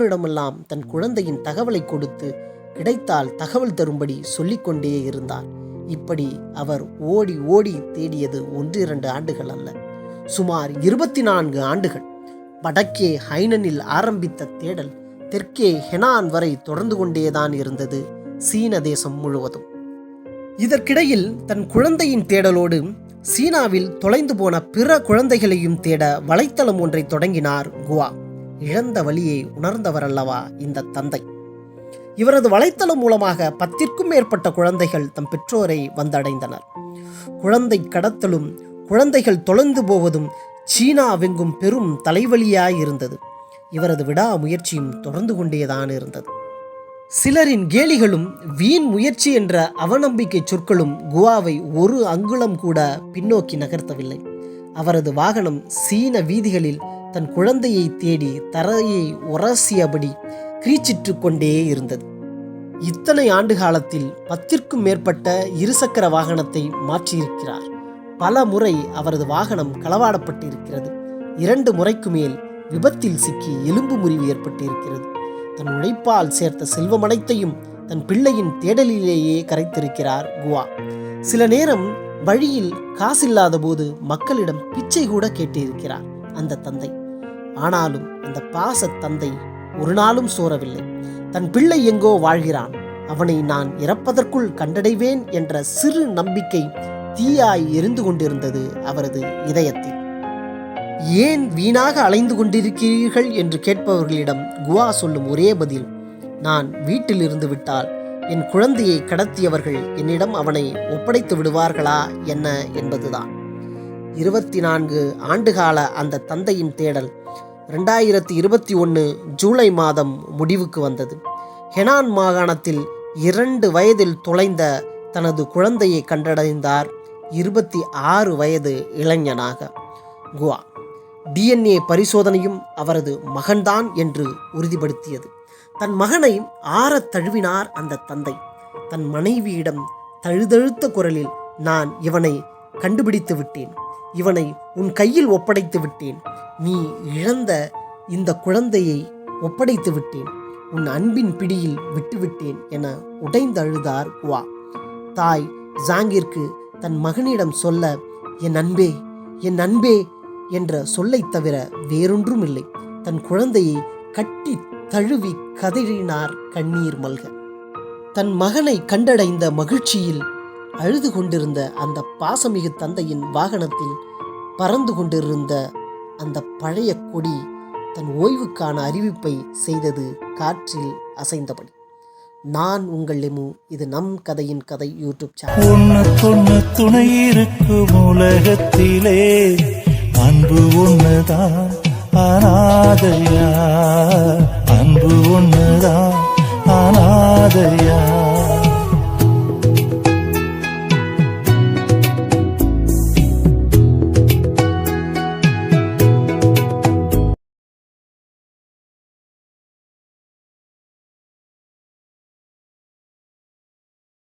எல்லோரிடமெல்லாம் தன் குழந்தையின் தகவலை கொடுத்து கிடைத்தால் தகவல் தரும்படி சொல்லிக்கொண்டே இருந்தார். இப்படி அவர் ஓடி ஓடி தேடியது 1-2 ஆண்டுகள் அல்ல, சுமார் 24 ஆண்டுகள். வடக்கே ஹைனனில் ஆரம்பித்த தேடல் தெற்கே ஹெனான் வரை தொடர்ந்து கொண்டேதான் இருந்தது, சீன தேசம் முழுவதும். இதற்கிடையில் தன் குழந்தையின் தேடலோடு சீனாவில் தொலைந்து போன பிற குழந்தைகளையும் தேட வலைத்தளம் ஒன்றை தொடங்கினார் குவா. இழந்த வழியை உணர்ந்தவரல்லவா இந்த தந்தை. இவரது வலைத்தளம் மூலமாக 10க்கும் மேற்பட்ட குழந்தைகள் தம் பெற்றோரை வந்தடைந்தனர். குழந்தை கடத்தலும் குழந்தைகள் தொலைந்து போவதும் சீனாவெங்கும் பெரும் தலைவலியாயிருந்தது. இவரது விடாமுயற்சியும் தொடர்ந்து கொண்டேதான் இருந்தது. சிலரின் கேலிகளும் வீண் முயற்சி என்ற அவநம்பிக்கை சொற்களும் குவாவை ஒரு அங்குலம் கூட பின்னோக்கி நகர்த்தவில்லை. அவரது வாகனம் சீன வீதிகளில் தன் குழந்தையை தேடி தரையை உரசியபடி கிரீச்சிட்டு கொண்டே இருந்தது. இத்தனை ஆண்டு காலத்தில் 10க்கும் மேற்பட்ட இருசக்கர வாகனத்தை மாற்றியிருக்கிறார். பல முறை அவரது வாகனம் களவாடப்பட்டிருக்கிறது. 2 முறைக்கு மேல் விபத்தில் சிக்கி எலும்பு முறிவு ஏற்பட்டிருக்கிறது. தன் உழைப்பால் சேர்த்த செல்வமனைத்தையும் தன் பிள்ளையின் தேடலிலேயே கரைத்திருக்கிறார் குவா. சில நேரம் வழியில் காசில்லாத போது மக்களிடம் பிச்சை கூட கேட்டிருக்கிறார் அந்த தந்தை. ஆனாலும் அந்த பாச தந்தை ஒரு நாளும் சோரவில்லை. தன் பிள்ளை எங்கோ வாழ்கிறான், அவனை நான் இறப்பதற்குள் கண்டடைவேன் என்ற சிறு நம்பிக்கை தீயாய் எரிந்து கொண்டிருந்தது அவரது இதயத்தில். ஏன் வீணாக அலைந்து கொண்டிருக்கிறீர்கள் என்று கேட்பவர்களிடம் குவா சொல்லும் ஒரே பதில், நான் வீட்டில் இருந்து விட்டால் என் குழந்தையை கடத்தியவர்கள் என்னிடம் அவனை ஒப்படைத்து விடுவார்களா என்ன என்பதுதான். 24 ஆண்டுகால அந்த தந்தையின் தேடல் 2021 ஜூலை மாதம் முடிவுக்கு வந்தது. ஹெனான் மாகாணத்தில் 2 வயதில் தொலைந்த தனது குழந்தையை கண்டடைந்தார் 26 வயது இளைஞனாக குவா. DNA பரிசோதனையும் அவரது மகன்தான் என்று உறுதிப்படுத்தியது. தன் மகனை ஆறத் தழுவினார் அந்த தந்தை. தன் மனைவியிடம் தழுதழுத்த குரலில், நான் இவனை கண்டுபிடித்து விட்டேன், இவனை உன் கையில் ஒப்படைத்து விட்டேன், நீ இழந்த இந்த குழந்தையை ஒப்படைத்து விட்டேன், உன் அன்பின் பிடியில் விட்டுவிட்டேன் என உடைந்தழுதார் குவா. தாய் ஜாங்கிற்கு தன் மகனிடம் சொல்ல, என் அன்பே, என் அன்பே என்ற சொல்லை தவிர வேறொன்றும் இல்லை. தன் குழந்தையை கட்டி தழுவி கதறினார் கண்ணீர் மல்க. தன் மகனை கண்டடைந்த மகிழ்ச்சியில் அழுது கொண்டிருந்த அந்த பாசமிகு தந்தையின் வாகனத்தில் பறந்து கொண்டிருந்த அந்த பழைய கொடி தன் ஓய்வுக்கான அறிவிப்பை செய்தது காற்றில் அசைந்தபடி. நான் உங்கள் லெமு. இது நம் கதையின் கதை யூடியூப் சேனல். துணை இருக்கும் உலகத்திலே அன்பு ஒண்ணுதான் அனாதையா, அன்பு ஒண்ணுதான் அனாதையா.